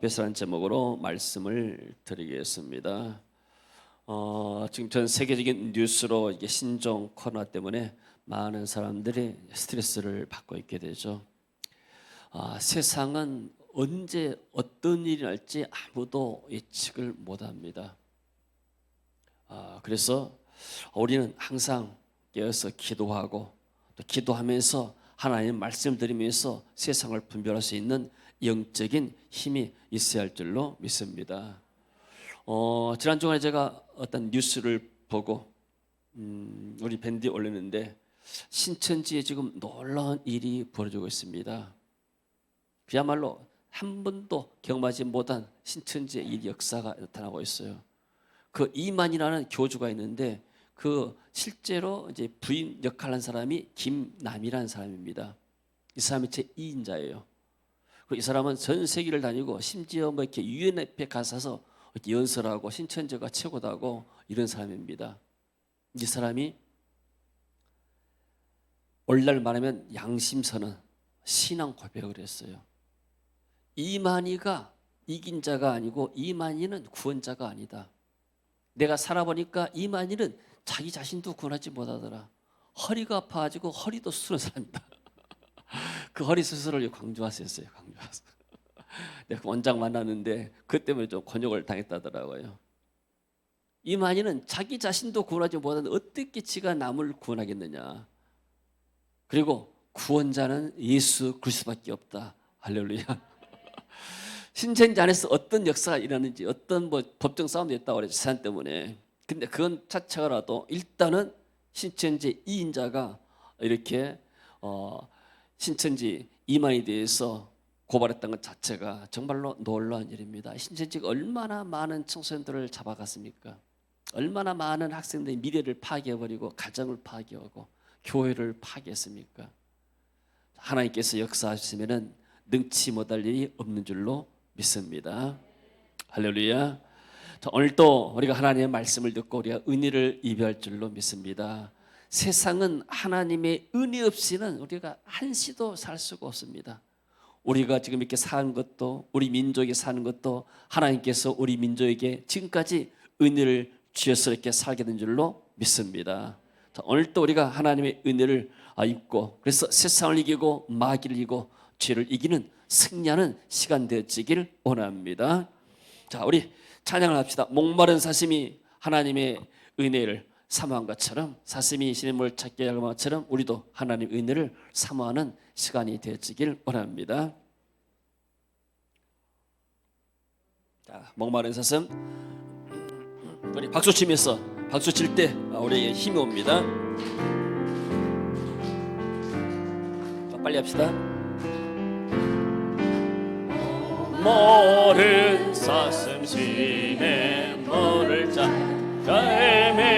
베스라는 제목으로 말씀을 드리겠습니다. 지금 전 세계적인 뉴스로 이게 신종 코로나 때문에 많은 사람들이 스트레스를 받고 있게 되죠. 세상은 언제 어떤 일이 날지 아무도 예측을 못합니다. 그래서 우리는 항상 깨어서 기도하고 또 기도하면서 하나님 말씀을 드리면서 세상을 분별할 수 있는 영적인 힘이 있어야 할 줄로 믿습니다. 지난 주간에 제가 어떤 뉴스를 보고 우리 밴드에 올렸는데 신천지에 지금 놀라운 일이 벌어지고 있습니다. 그야말로 한 번도 경험하지 못한 신천지의 일 역사가 나타나고 있어요. 그 이만이라는 교주가 있는데 그 실제로 이제 부인 역할을 한 사람이 김남이라는 사람입니다. 이 사람이 제 2인자예요. 이 사람은 전 세계를 다니고 심지어 뭐 이렇게 유엔 앞에 가서 이렇게 연설하고 신천지가 최고다고 이런 사람입니다. 이 사람이 오늘날 말하면 양심선언, 신앙 고백을 했어요. 이만희가 이긴 자가 아니고 이만희는 구원자가 아니다. 내가 살아보니까 이만희는 자기 자신도 구원하지 못하더라. 허리가 아파가지고 허리도 수술한 사람이다. 그 허리 수술을 강조하셨어요. 강조하셨어요. 내가 원장 만났는데 그 때문에 좀 곤욕을 당했다더라고요. 이만희는 자기 자신도 구원하지 못하는데 어떻게 지가 남을 구원하겠느냐. 그리고 구원자는 예수 그리스도밖에 없다. 할렐루야. 신천지 안에서 어떤 역사가 일어나는지 어떤 뭐 법정 싸움도 있다고 그랬죠. 세상 때문에. 근데 그건 차차라도 일단은 신천지 2인자가 이렇게 신천지 이만희에 대해서 고발했던 것 자체가 정말로 놀라운 일입니다. 신천지가 얼마나 많은 청소년들을 잡아갔습니까? 얼마나 많은 학생들의 미래를 파괴해버리고 가정을 파괴하고 교회를 파괴했습니까? 하나님께서 역사하시면 능치 못할 일이 없는 줄로 믿습니다. 할렐루야. 오늘 또 우리가 하나님의 말씀을 듣고 우리가 은혜를 입을 줄로 믿습니다. 세상은 하나님의 은혜 없이는 우리가 한시도 살 수가 없습니다. 우리가 지금 이렇게 사는 것도 우리 민족이 사는 것도 하나님께서 우리 민족에게 지금까지 은혜를 주셔서 이렇게 살게 된 줄로 믿습니다. 오늘 또 우리가 하나님의 은혜를 입고 그래서 세상을 이기고 마귀를 이기고 죄를 이기는 승리하는 시간 되어지길 원합니다. 자, 우리 찬양을 합시다. 목마른 사슴이 하나님의 은혜를 사모한 것처럼 사슴이 신의 물을 찾게 하는 것처럼 우리도 하나님의 은혜를 사모하는 시간이 되어지길 원합니다. 자, 목마른 사슴 우리 박수 치면서 박수 칠 때 우리에게 힘이 옵니다. 자, 빨리 합시다. 모른 사슴 신의 물을 찾아 헤매이듯이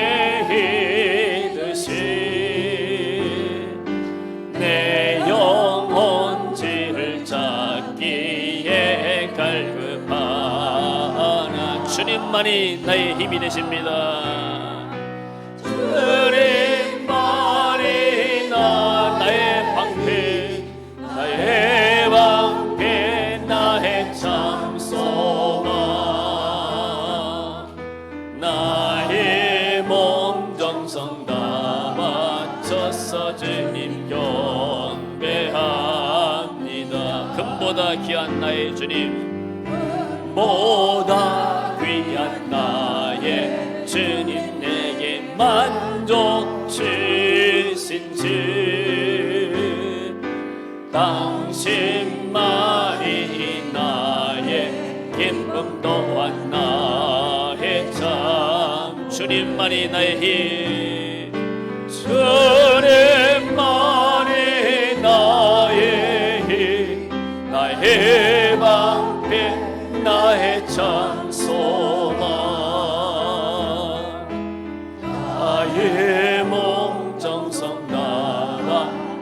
내 영혼 지를 찾기에 갈급하나 주님만이 나의 힘이 되십니다. 주님만이 나의 방패 나의 방패 나의 참 소망 나의 몸 정성 다 바쳐서 주님 경배합니다. 금보다 귀한 나의 주님 보다 귀한 나의 주님 내게 만족 주신 주 당신만이 나의 기쁨 또한 나의 참 주님만이 나의 힘 주님만이 나의 힘 나의 방패 나의 참 소망 나의 몸 정성 다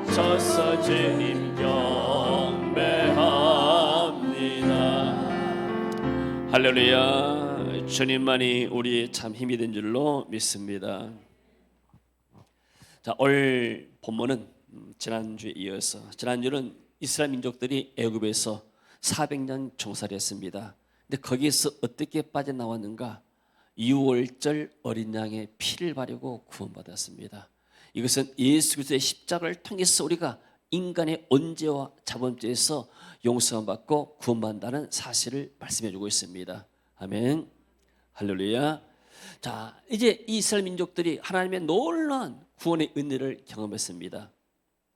바쳐서 주님 경배합니다. 할렐루야. 주님만이 우리의 참 힘이 된 줄로 믿습니다. 자, 오늘 본문은 지난주에 이어서 지난주는 이스라엘 민족들이 애굽에서 400년 종살이 했습니다. 근데 거기에서 어떻게 빠져나왔는가? 6월절 어린 양의 피를 바르고 구원받았습니다. 이것은 예수 그리스도의 십자가를 통해서 우리가 인간의 언제와 자범죄에서 용서받고 구원받는다는 사실을 말씀해 주고 있습니다. 아멘. 할렐루야. 자, 이제 이스라엘 민족들이 하나님의 놀라운 구원의 은혜를 경험했습니다.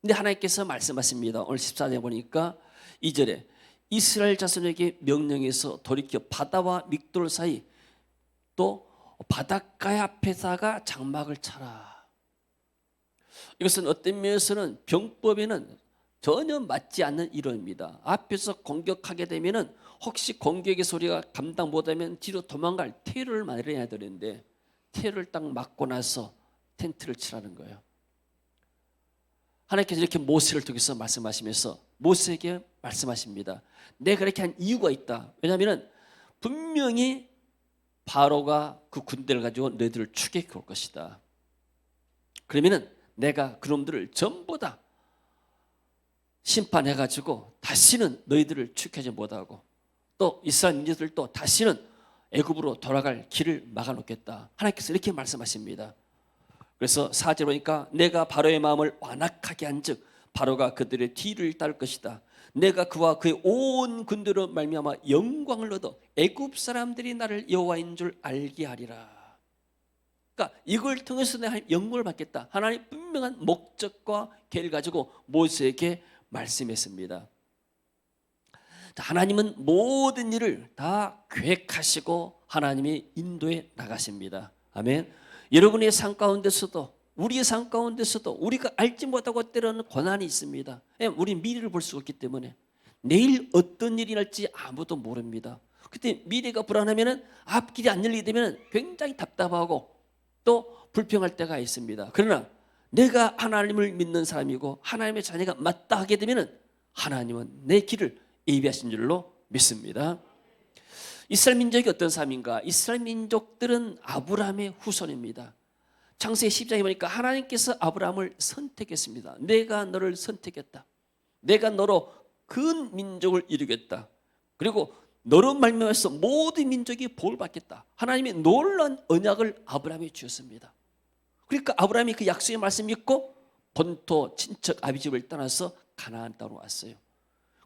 근데 하나님께서 말씀하십니다. 오늘 14절에 보니까 2절에 이스라엘 자손에게 명령해서 돌이켜 바다와 믹돌 사이 또 바닷가 앞에다가 장막을 차라. 이것은 어떤 면에서는 병법에는 전혀 맞지 않는 이론입니다. 앞에서 공격하게 되면은 혹시 공격의 소리가 감당 못하면 뒤로 도망갈 테러를 마련해야 되는데 테러를 딱 막고 나서 텐트를 치라는 거예요. 하나님께서 이렇게 모세를 통해서 말씀하시면서 모세에게 말씀하십니다. 내가 그렇게 한 이유가 있다. 왜냐하면 분명히 바로가 그 군대를 가지고 너희들을 추격해 올 것이다. 그러면은 내가 그놈들을 전부 다 심판해가지고 다시는 너희들을 추격하지 못하고 또 이스라엘 민족들도 다시는 애굽으로 돌아갈 길을 막아놓겠다. 하나님께서 이렇게 말씀하십니다. 그래서 4절 보니까 내가 바로의 마음을 완악하게 한즉 바로가 그들의 뒤를 따를 것이다. 내가 그와 그의 온 군대로 말미암아 영광을 얻어 애굽 사람들이 나를 여호와인 줄 알게 하리라. 그러니까 이걸 통해서 내가 영광을 받겠다. 하나님 분명한 목적과 계획을 가지고 모세에게 말씀했습니다. 하나님은 모든 일을 다 계획하시고 하나님의 인도에 나가십니다. 아멘. 여러분의 삶 가운데서도 우리의 삶 가운데서도 우리가 알지 못하고 때로는 고난이 있습니다. 우리 미래를 볼 수가 없기 때문에 내일 어떤 일이 날지 아무도 모릅니다. 그때 미래가 불안하면 앞길이 안 열리게 되면 굉장히 답답하고 또 불평할 때가 있습니다. 그러나 내가 하나님을 믿는 사람이고 하나님의 자녀가 맞다 하게 되면 하나님은 내 길을 예비하신 줄로 믿습니다. 이스라엘 민족이 어떤 삶인가? 이스라엘 민족들은 아브라함의 후손입니다. 창세기 10장에 보니까 하나님께서 아브라함을 선택했습니다. 내가 너를 선택했다. 내가 너로 큰 민족을 이루겠다. 그리고 너로 말미암아서 모든 민족이 복을 받겠다. 하나님의 놀라운 언약을 아브라함에 주셨습니다. 그러니까 아브라함이 그 약속의 말씀 믿고 본토 친척 아비집을 떠나서 가나안 땅으로 왔어요.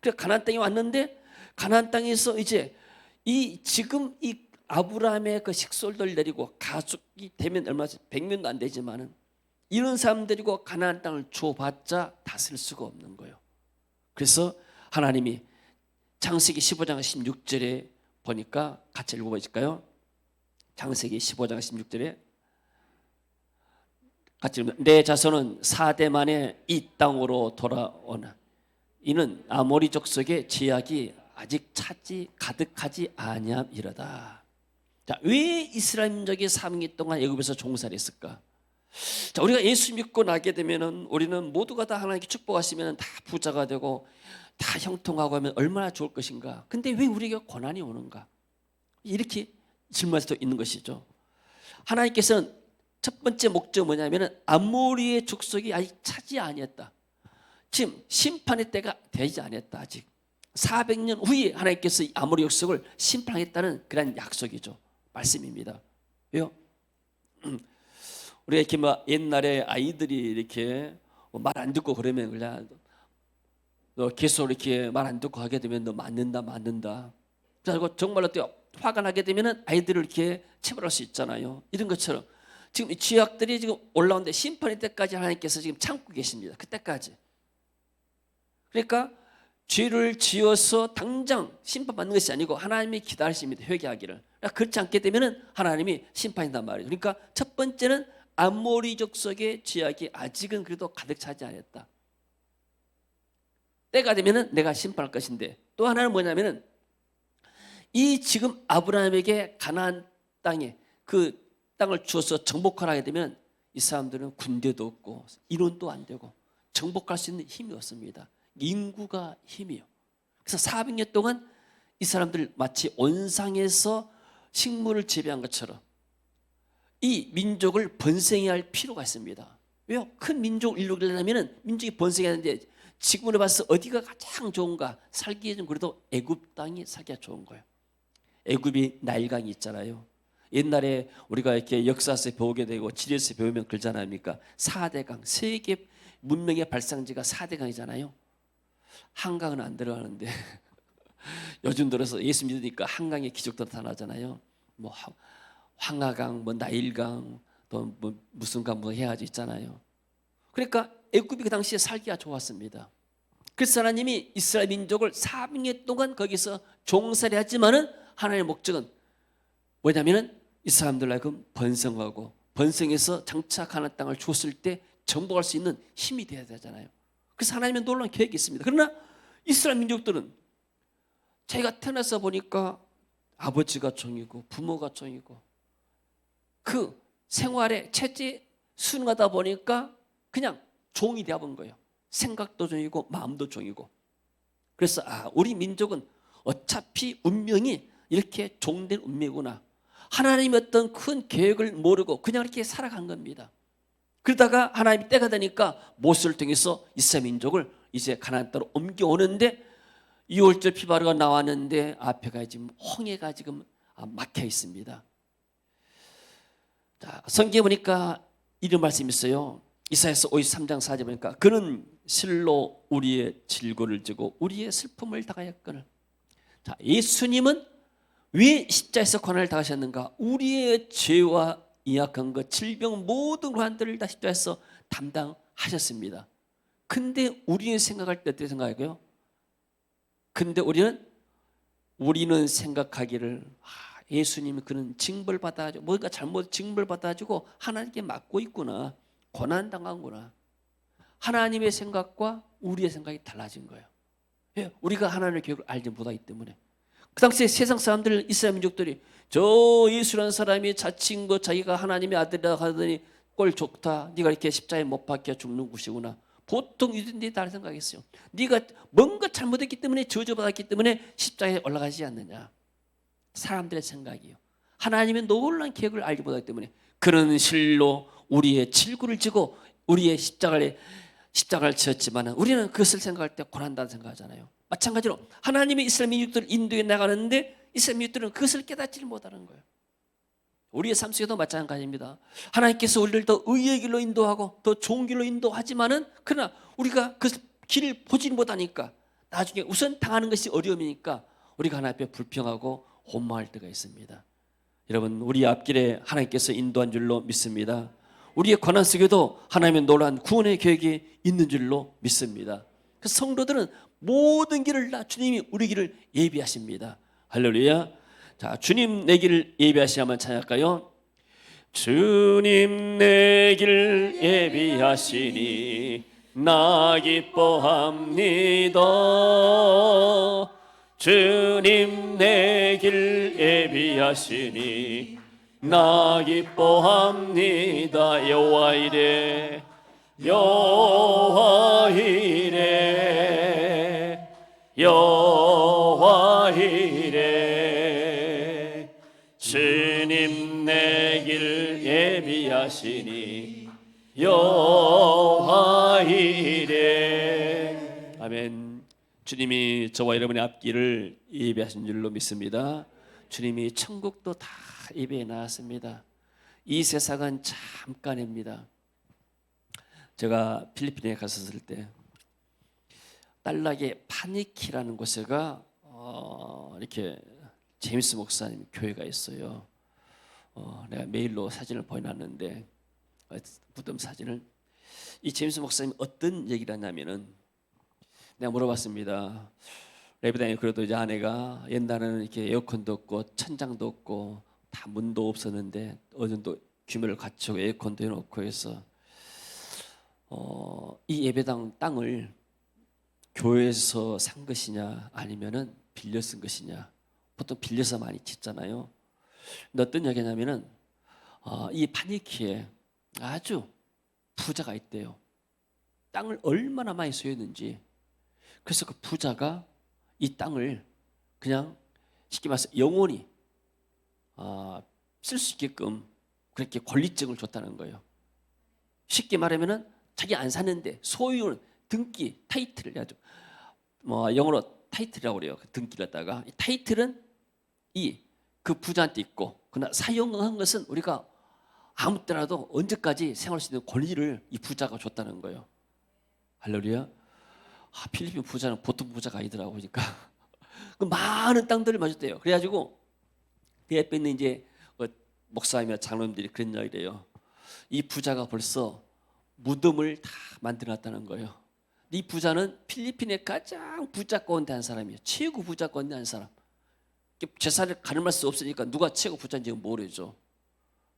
그래서 가나안 땅에 왔는데 가나안 땅에서 이제 지금 이 아브라함의 그 식솔들 내리고 가축이 되면 얼마 100년도 안 되지만은 이런 사람들이고 가나안 땅을 줘봤자 다스릴 수가 없는 거예요. 그래서 하나님이 창세기 15장 16절에 보니까 같이 읽어보실까요? 창세기 15장 16절에 같이 읽으면 내 자손은 4대 만에 이 땅으로 돌아오나 이는 아모리 족속의 제약이 아직 차지 가득하지 아니함이로다. 자, 왜 이스라엘 민족이 3년 동안 애굽에서 종살이 했을까? 자, 우리가 예수 믿고 나게 되면은 우리는 모두가 다 하나님께 축복하시면 다 부자가 되고 다 형통하고 하면 얼마나 좋을 것인가? 근데 왜 우리에게 고난이 오는가? 이렇게 질문할 수도 있는 것이죠. 하나님께서는 첫 번째 목적은 뭐냐면은 아모리의 족속이 아직 차지 아니었다. 지금 심판의 때가 되지 않았다. 아직 400년 후에 하나님께서 이 아모리 족속을 심판하겠다는 그런 약속이죠. 말씀입니다. 왜요? 우리가 이렇게 막 옛날에 아이들이 이렇게 말 안 듣고 그러면 그냥 너 계속 이렇게 말 안 듣고 하게 되면 너 맞는다. 그리고 정말로 또 화가 나게 되면 아이들을 이렇게 체벌할 수 있잖아요. 이런 것처럼 지금 이 죄악들이 지금 올라오는데 심판의 때까지 하나님께서 지금 참고 계십니다. 그때까지. 그러니까 죄를 지어서 당장 심판받는 것이 아니고 하나님이 기다리십니다. 회개하기를. 그러니까 그렇지 않게 되면 하나님이 심판이단 말이에요. 그러니까 첫 번째는 아모리 족속의 죄악이 아직은 그래도 가득 차지 않았다. 때가 되면 내가 심판할 것인데 또 하나는 뭐냐면은 이 지금 아브라함에게 가나안 땅에 그 땅을 주어서 정복하라 하게 되면 이 사람들은 군대도 없고 인원도 안 되고 정복할 수 있는 힘이 없습니다. 인구가 힘이요. 그래서 400년 동안 이 사람들 마치 온상에서 식물을 재배한 것처럼 이 민족을 번성해야 할 필요가 있습니다. 왜요? 큰 민족을 이루려면 민족이 번성해야 하는데 지금으로 봐서 어디가 가장 좋은가? 살기에 좀 그래도 애굽 땅이 살기가 좋은 거예요. 애굽이 나일강이 있잖아요. 옛날에 우리가 이렇게 역사에서 배우게 되고 지리에서 배우면 그러지 않습니까? 4대 강, 세계 문명의 발상지가 4대 강이잖아요. 한강은 안 들어가는데 요즘 들어서 예수 믿으니까 한강의 기적도 나타나잖아요. 뭐 황하강, 뭐 나일강, 또 뭐 무슨 강 뭐 해야지 있잖아요. 그러니까 애굽이 그 당시에 살기가 좋았습니다. 그래서 하나님이 이스라엘 민족을 400년 동안 거기서 종살이 하지만은 하나님의 목적은 뭐냐면은 이 사람들 하여금 번성하고 번성해서 장착하는 땅을 줬을 때 정복할 수 있는 힘이 되어야 되잖아요. 그래서 하나님의 놀라운 계획이 있습니다. 그러나 이스라엘 민족들은 제가 태어나서 보니까 아버지가 종이고 부모가 종이고 그 생활에 체제 순응하다 보니까 그냥 종이 되어본 거예요. 생각도 종이고 마음도 종이고. 그래서 우리 민족은 어차피 운명이 이렇게 종된 운명이구나. 하나님의 어떤 큰 계획을 모르고 그냥 이렇게 살아간 겁니다. 그러다가 하나님이 때가 되니까 모세를 통해서 이스라엘 민족을 이제 가나안 땅으로 옮겨오는데 2월절 비바리가 나왔는데 앞에가 지금 홍해가 지금 막혀 있습니다. 자, 성경에 보니까 이런 말씀이 있어요. 이사야서 53장 4절 보니까 그는 실로 우리의 질고를 지고 우리의 슬픔을 당하였거늘. 자, 예수님은 왜 십자에서 고난을 당하셨는가? 우리의 죄와 연약한 것, 질병 모든 고난들을 다 십자에서 담당하셨습니다. 근데 우리는 생각할 때 어떻게 생각할까요? 근데 우리는 생각하기를 예수님이 그는 징벌 받아가지고 뭔가 잘못 징벌 받아가지고 하나님께 맞고 있구나, 고난 당한구나. 하나님의 생각과 우리의 생각이 달라진 거예요. 왜? 우리가 하나님의 계획을 알지 못하기 때문에. 그 당시에 세상 사람들, 이스라엘 민족들이 저 예수라는 사람이 자칭 거 자기가 하나님의 아들이라 하더니 꼴 좋다. 네가 이렇게 십자가에 못 박혀 죽는 것이구나. 보통 유대인들이 다 생각했어요. 네가 뭔가 잘못했기 때문에 저주받았기 때문에 십자가에 올라가지 않느냐. 사람들의 생각이요. 하나님의 놀라운 계획을 알지 못하기 때문에 그는 실로 우리의 질구를 지고 우리의 십자가를 지었지만 우리는 그것을 생각할 때 고난다는 생각하잖아요. 마찬가지로 하나님의 이스라엘 민족들을 인도해 나가는데 이스라엘 민족들은 그것을 깨닫지 못하는 거예요. 우리의 삶 속에도 마찬가지입니다. 하나님께서 우리를 더 의의 길로 인도하고 더 좋은 길로 인도하지만은 그러나 우리가 그 길을 보지 못하니까 나중에 우선 당하는 것이 어려움이니까 우리가 하나님 앞에 불평하고 혼모할 때가 있습니다. 여러분, 우리 앞길에 하나님께서 인도한 줄로 믿습니다. 우리의 고난 속에도 하나님의 놀라운 구원의 계획이 있는 줄로 믿습니다. 그 성도들은 모든 길을 다 주님이 우리 길을 예비하십니다. 할렐루야. 자, 주님 내 길을 예비하시면 찬양할까요? 주님 내 길 예비하시니 나 기뻐합니다. 주님 내 길 예비하시니 나 기뻐합니다. 여호와 이래 여호와 이래 여호와 이래 주님 내 길 예비하시니 여호와 이래. 아멘. 주님이 저와 여러분의 앞길을 예비하신 줄로 믿습니다. 주님이 천국도 다 예배해 놨습니다. 이 세상은 잠깐입니다. 제가 필리핀에 갔었을 때 딸락의 파니키라는 곳에가 이렇게 제임스 목사님 교회가 있어요. 내가 메일로 사진을 보내놨는데 무덤 사진을. 이 제임스 목사님 어떤 얘기를 하냐면은 내가 물어봤습니다. 레비단이 그래도 이제 아내가 옛날에는 이렇게 에어컨도 없고 천장도 없고 다 문도 없었는데 어느 정도 규모를 갖추고 에어컨도 해놓고 해서 이 예배당 땅을 교회에서 산 것이냐 아니면은 빌려 쓴 것이냐. 보통 빌려서 많이 짓잖아요. 근데 어떤 얘기냐면은 이 파니키에 아주 부자가 있대요. 땅을 얼마나 많이 소유했는지. 그래서 그 부자가 이 땅을 그냥 쉽게 말해서 영원히 쓸 수 있게끔 그렇게 권리증을 줬다는 거예요. 쉽게 말하면은 자기 안 사는데 소유는 등기, 타이틀을 해야죠. 뭐 영어로 타이틀이라고 그래요. 그 등기를 갖다가 이 타이틀은 그 부자한테 있고, 그러나 사용한 것은 우리가 아무 때라도 언제까지 생활할 수 있는 권리를 이 부자가 줬다는 거예요. 할렐루야. 필리핀 부자는 보통 부자가 아니더라고 보니까. 그 많은 땅들을 마셨대요. 그래가지고 그 옆에 있는 이제 목사님이나 장로님들이 그런 이야기를 해요. 이 부자가 벌써 무덤을 다 만들어놨다는 거예요. 이 부자는 필리핀의 가장 부자 가운데 한 사람이에요. 최고 부자 가운데 한 사람. 재산을 가늠할 수 없으니까 누가 최고 부자인지 모르죠.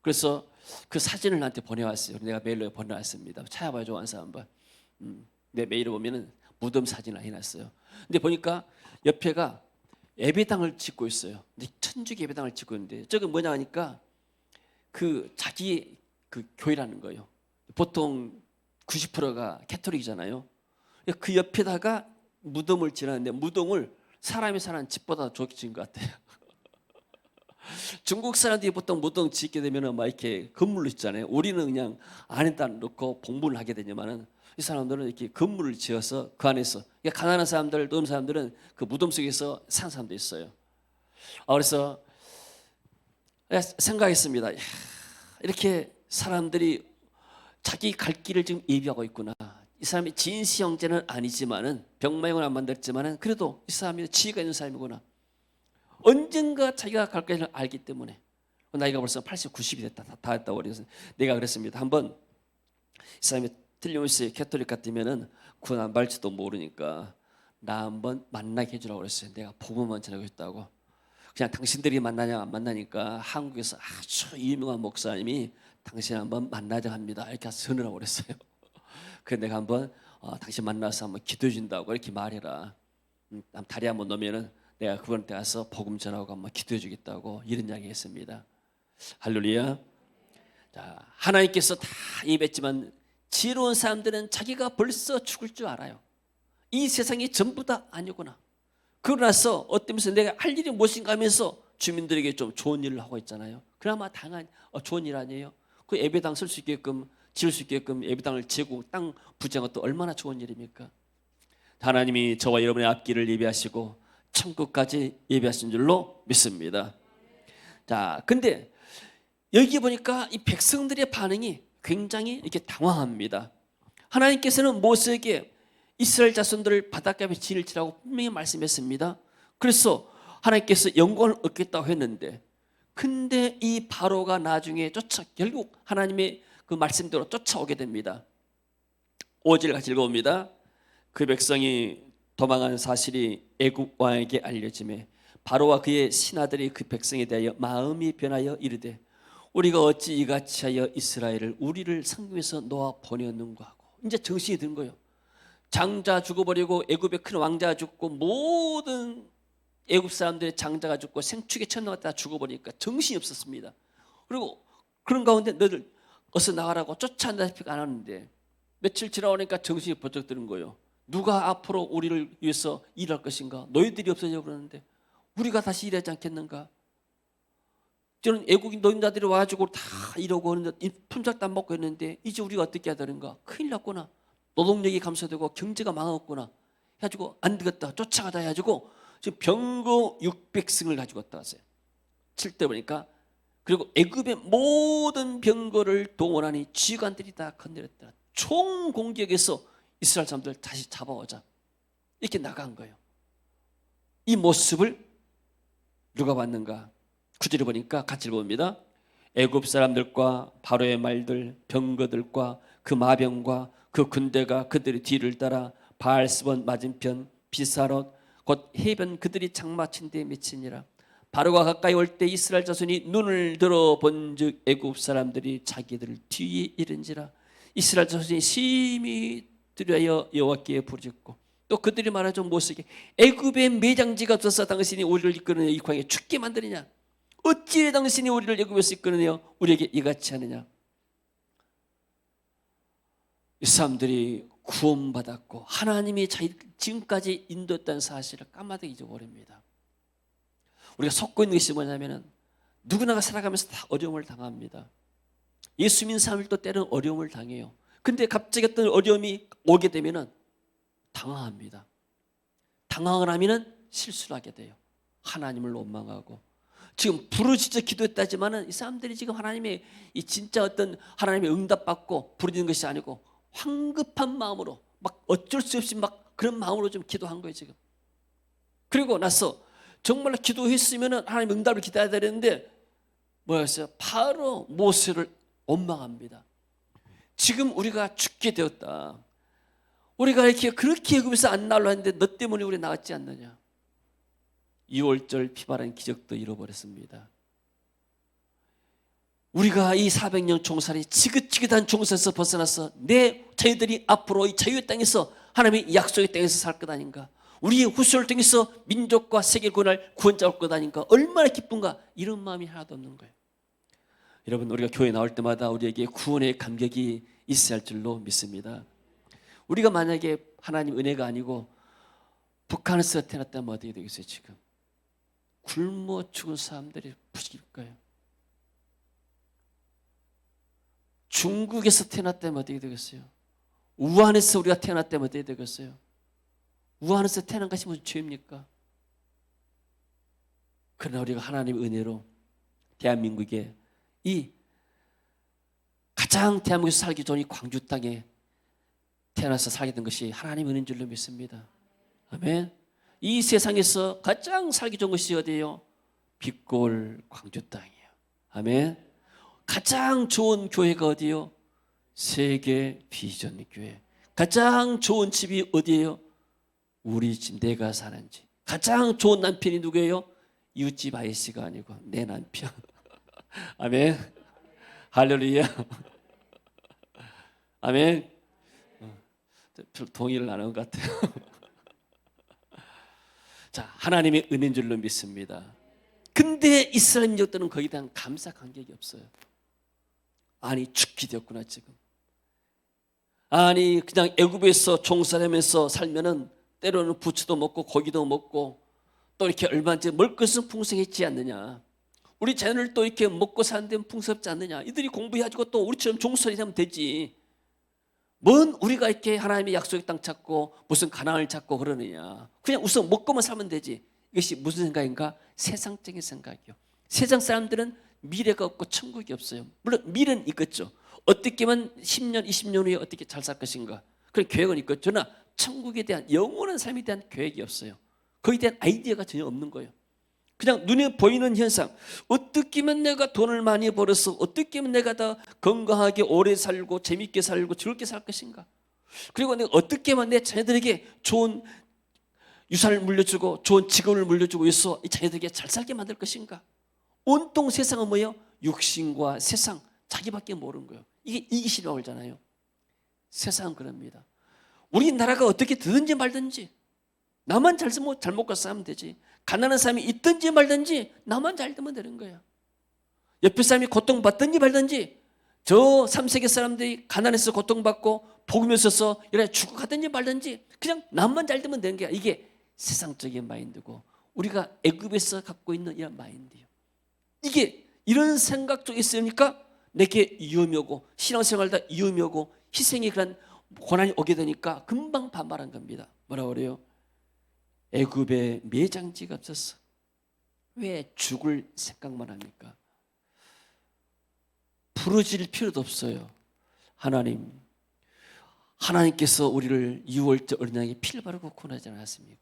그래서 그 사진을 나한테 보내왔어요. 내가 메일로 보내왔습니다. 찾아봐요, 좋아하는 한번. 내 메일을 보면은 무덤 사진을 해놨어요. 근데 보니까 옆에가 예배당을 짓고 있어요. 근데 천주교 예배당을 짓고 있는데 저게 뭐냐 하니까 그 자기 그 교회라는 거예요. 보통 90%가 캐토릭이잖아요. 그 옆에다가 무덤을 지었는데 무덤을 사람이 사는 집보다 좋게 지은 것 같아요. 중국 사람들이 보통 무덤 짓게 되면은 막 이렇게 건물로 짓잖아요. 우리는 그냥 안에다 넣고 봉분을 하게 되지만은 이 사람들은 이렇게 건물을 지어서 그 안에서, 그러니까 가난한 사람들, 어떤 사람들은 그 무덤 속에서 사는 사람도 있어요. 그래서 생각했습니다. 이렇게 사람들이 자기 갈 길을 지금 예비하고 있구나. 이 사람이 진시 형제는 아니지만은 병마용은 안 만들었지만은 그래도 이 사람이 지혜가 있는 사람이구나. 언젠가 자기가 갈 길을 알기 때문에. 나이가 벌써 80, 90이 됐다. 다 했다고 그래서 내가 그랬습니다. 한번 이 사람이 틀림없이 캐톨릭 같으면은 구원 안 받을지도 모르니까 나 한번 만나게 해주라고 그랬어요. 내가 복음만 전하고 있다고. 그냥 당신들이 만나냐 안 만나니까 한국에서 아주 유명한 목사님이 당신 한번 만나자 합니다. 이렇게 선언하고 그랬어요. 그래서 내가 한번 당신 만나서 한번 기도해 준다고 이렇게 말해라. 다리 한번 놓으면은 내가 그분한테 가서 복음 전하고 한번 기도해 주겠다고 이런 이야기 했습니다. 할렐루야. 자, 하나님께서 다 예배했지만 지혜로운 사람들은 자기가 벌써 죽을 줄 알아요. 이 세상이 전부 다 아니구나. 그러고 나서 어때면서 내가 할 일이 무엇인가 하면서 주민들에게 좀 좋은 일을 하고 있잖아요. 그나마 당한 좋은 일 아니에요. 그 예배당 쓸 수 있게끔 지을 수 있게끔 예배당을 지고 땅 부지한 것도 얼마나 좋은 일입니까? 하나님이 저와 여러분의 앞길을 예배하시고 천국까지 예배하신 줄로 믿습니다. 자, 근데 여기 보니까 이 백성들의 반응이 굉장히 이렇게 당황합니다. 하나님께서는 모세에게 이스라엘 자손들을 바닷가에 지을지라고 분명히 말씀했습니다. 그래서 하나님께서 영광을 얻겠다고 했는데, 근데 이 바로가 나중에 결국 하나님의 그 말씀대로 쫓아오게 됩니다. 5절 같이 읽어봅니다. 그 백성이 도망한 사실이 애굽 왕에게 알려지매 바로와 그의 신하들이 그 백성에 대하여 마음이 변하여 이르되 우리가 어찌 이같이 하여 이스라엘을 우리를 상금에서 놓아 보내었는가 하고 이제 정신이 든 거예요. 장자 죽어버리고 애굽의 큰 왕자가 죽고 모든 애굽 사람들의 장자가 죽고 생축의 천사가 다 죽어버리니까 정신이 없었습니다. 그리고 그런 가운데 너희들 어서 나가라고 쫓아낸다시피 안 하는데 며칠 지나오니까 정신이 번쩍 드는 거예요. 누가 앞으로 우리를 위해서 일할 것인가? 너희들이 없어져 그러는데 우리가 다시 일하지 않겠는가? 저는 애국인 노인자들이 와가지고 다 이러고 하는데 품삯도 안 먹고 했는데 이제 우리가 어떻게 해야 되는가? 큰일 났구나. 노동력이 감소되고 경제가 망했구나 해가지고 안 되겠다 쫓아가자 해가지고 지금 병거 600승을 가지고 왔다 왔어요. 칠 때 보니까 그리고 애굽의 모든 병거를 동원하니 지휘관들이 다 건드렸다. 총 공격에서 이스라엘 사람들 다시 잡아오자 이렇게 나간 거예요. 이 모습을 누가 봤는가? 9절에 보니까 같이 읽어봅니다. 애굽 사람들과 바로의 말들 병거들과 그 마병과 그 군대가 그들의 뒤를 따라 바알스본 맞은편 비사롯 곧 해변 그들이 장마친 데에 미치니라. 바로가 가까이 올 때 이스라엘 자손이 눈을 들어 본즉 애굽 사람들이 자기들 뒤에 이른지라. 이스라엘 자손이 심히 두려워 여호와께 부르짖고 또 그들이 말하죠 모세에게 애굽의 매장지가 없어서 당신이 우리를 이끌어내어 이 광야에 죽게 만드느냐? 어찌 당신이 우리를 애굽에서 이끌어내어 우리에게 이같이 하느냐? 이 사람들이 구원받았고 하나님이 지금까지 인도했다는 사실을 까마득히 잊어버립니다. 우리가 속고 있는 것이 뭐냐면 누구나가 살아가면서 다 어려움을 당합니다. 예수 믿는 사람들도 때로는 어려움을 당해요. 근데 갑자기 어떤 어려움이 오게 되면은 당황합니다. 당황을 하면은 실수를 하게 돼요. 하나님을 원망하고. 지금 부르짖어 기도했다지만은 이 사람들이 지금 하나님의 이 진짜 어떤 하나님의 응답받고 부르짖는 것이 아니고 황급한 마음으로 막 어쩔 수 없이 막 그런 마음으로 좀 기도한 거예요 지금. 그리고 나서 정말 기도했으면은 하나님 응답을 기다려야 되는데 뭐였어요? 바로 모세를 원망합니다. 지금 우리가 죽게 되었다. 우리가 이렇게 그렇게 애굽에서 안 나오려 했는데 너 때문에 우리 나왔지 않느냐. 2월절 피바른 기적도 잃어버렸습니다. 우리가 이 400년 종살이 지긋지긋한 종살에서 벗어나서 내 자녀들이 앞으로 이 자유의 땅에서 하나님의 약속의 땅에서 살 것 아닌가. 우리의 후손을 통해서 민족과 세계 구원할 구원자 올 것 아닌가. 얼마나 기쁜가. 이런 마음이 하나도 없는 거예요. 여러분 우리가 교회 나올 때마다 우리에게 구원의 감격이 있어야 할 줄로 믿습니다. 우리가 만약에 하나님 은혜가 아니고 북한에서 태어났다면 어떻게 되겠어요 지금? 굶어 죽은 사람들이 부실 거예요. 중국에서 태어났다면 어떻게 되겠어요? 우한에서 우리가 태어났다면 어떻게 되겠어요? 우한에서 태어난 것이 무슨 죄입니까? 그러나 우리가 하나님의 은혜로 대한민국에 이 가장 대한민국에서 살기 좋은 이 광주 땅에 태어나서 살게 된 것이 하나님의 은혜인 줄로 믿습니다. 아멘. 이 세상에서 가장 살기 좋은 것이 어디예요? 빛골 광주 땅이에요. 아멘. 가장 좋은 교회가 어디예요? 세계 비전 교회. 가장 좋은 집이 어디예요? 우리 집, 내가 사는 집. 가장 좋은 남편이 누구예요? 이웃집 아이씨가 아니고 내 남편. 아멘. 할렐루야. 아멘. 별 동의를 안 하는 것 같아요. 자, 하나님의 은혜인 줄로 믿습니다. 근데 이스라엘 민족들은 거기에 대한 감사 감격이 없어요. 아니 죽게 되었구나 지금. 아니 그냥 애굽에서 종살이하면서 살면은 때로는 부추도 먹고 고기도 먹고 또 이렇게 얼마든지 먹을 것은 풍성했지 않느냐. 우리 자녀를 또 이렇게 먹고 사는 데는 풍성없지 않느냐. 이들이 공부해가지고 또 우리처럼 종살이 하면 되지. 뭔 우리가 이렇게 하나님의 약속의 땅 찾고 무슨 가나안을 찾고 그러느냐. 그냥 우선 먹고만 살면 되지. 이것이 무슨 생각인가? 세상적인 생각이요. 세상 사람들은 미래가 없고 천국이 없어요. 물론 미래는 있겠죠. 어떻게 하면 10년, 20년 후에 어떻게 잘 살 것인가. 그런 계획은 있겠죠. 그러나 천국에 대한 영원한 삶에 대한 계획이 없어요. 거기에 대한 아이디어가 전혀 없는 거예요. 그냥 눈에 보이는 현상. 어떻게 하면 내가 돈을 많이 벌어서 어떻게 하면 내가 더 건강하게 오래 살고 재밌게 살고 즐겁게 살 것인가. 그리고 내가 어떻게 하면 내 자녀들에게 좋은 유산을 물려주고 좋은 직업을 물려주고 해서 이 자녀들에게 잘 살게 만들 것인가. 온통 세상은 뭐예요? 육신과 세상 자기밖에 모르는 거예요. 이게 이기심이라고 그러잖아요. 세상은 그럽니다. 우리나라가 어떻게 되든지 말든지 나만 잘 먹고 살면 되지. 가난한 사람이 있든지 말든지 나만 잘 되면 되는 거야. 옆에 사람이 고통받든지 말든지 저 3세계 사람들이 가난해서 고통받고 복음이 없어서 이렇게 죽어가든지 말든지 그냥 나만 잘 되면 되는 거야. 이게 세상적인 마인드고 우리가 애굽에서 갖고 있는 이런 마인드예요. 이게 이런 생각 쪽에 있으니까 내게 위험이 오고 신앙생활다 위험이 오고 희생이 그런 고난이 오게 되니까 금방 반발한 겁니다. 뭐라고 그래요? 애굽에 매장지가 없었어. 왜 죽을 생각만 합니까? 부르질 필요도 없어요. 하나님께서 우리를 6월절 어린 양의 피를 바르고 구원하지 않았습니까?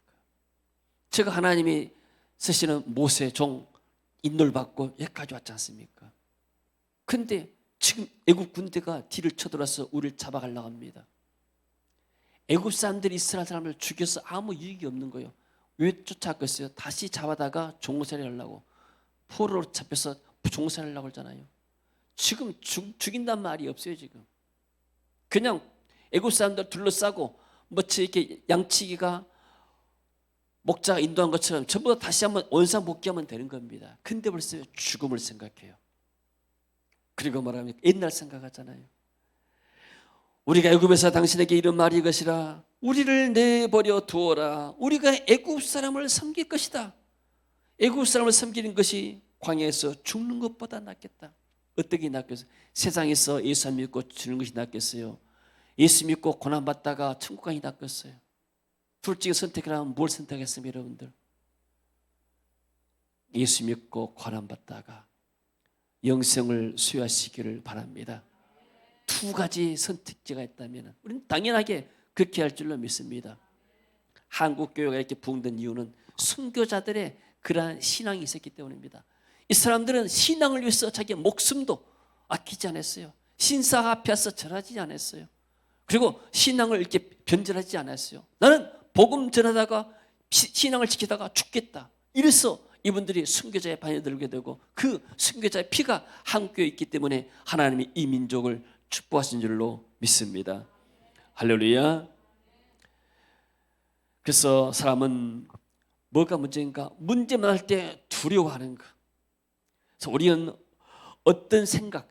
제가 하나님이 쓰시는 모세 종 인도를 받고 여기까지 왔지 않습니까? 근데 지금 애굽 군대가 뒤를 쳐들어서 우리를 잡아가려고 합니다. 애굽 사람들이 이스라엘 사람을 죽여서 아무 이익이 없는 거예요. 왜 쫓아갔어요? 다시 잡아다가 종살이 하려고. 포로로 잡혀서 종살이 하려고 하잖아요. 지금 죽인단 말이 없어요. 지금 그냥 애굽 사람들 둘러싸고 마치 이렇게 양치기가 목자가 인도한 것처럼 전부 다 다시 한번 원상복귀하면 되는 겁니다. 근데 벌써 죽음을 생각해요. 그리고 말하면 옛날 생각하잖아요. 우리가 애굽에서 당신에게 이런 말이 이것이라 우리를 내버려 두어라. 우리가 애굽 사람을 섬길 것이다. 애굽 사람을 섬기는 것이 광야에서 죽는 것보다 낫겠다. 어떻게 낫겠어요? 세상에서 예수 믿고 죽는 것이 낫겠어요? 예수 믿고 고난받다가 천국 가기 낫겠어요? 둘 중에 선택이라면 뭘 선택했습니까, 여러분들? 예수 믿고 고난받다가 영생을 수여하시기를 바랍니다. 두 가지 선택지가 있다면 우리는 당연하게 그렇게 할 줄로 믿습니다. 한국 교회가 이렇게 부흥된 이유는 순교자들의 그러한 신앙이 있었기 때문입니다. 이 사람들은 신앙을 위해서 자기 목숨도 아끼지 않았어요. 신사 앞에서 절하지 않았어요. 그리고 신앙을 이렇게 변절하지 않았어요. 나는 복음 전하다가 신앙을 지키다가 죽겠다. 이래서 이분들이 순교자의 반에 들게 되고 그 순교자의 피가 한국교회에 있기 때문에 하나님이 이 민족을 축복하신 줄로 믿습니다. 할렐루야. 그래서 사람은 뭐가 문제인가? 문제만 할 때 두려워하는 것. 그래서 우리는 어떤 생각,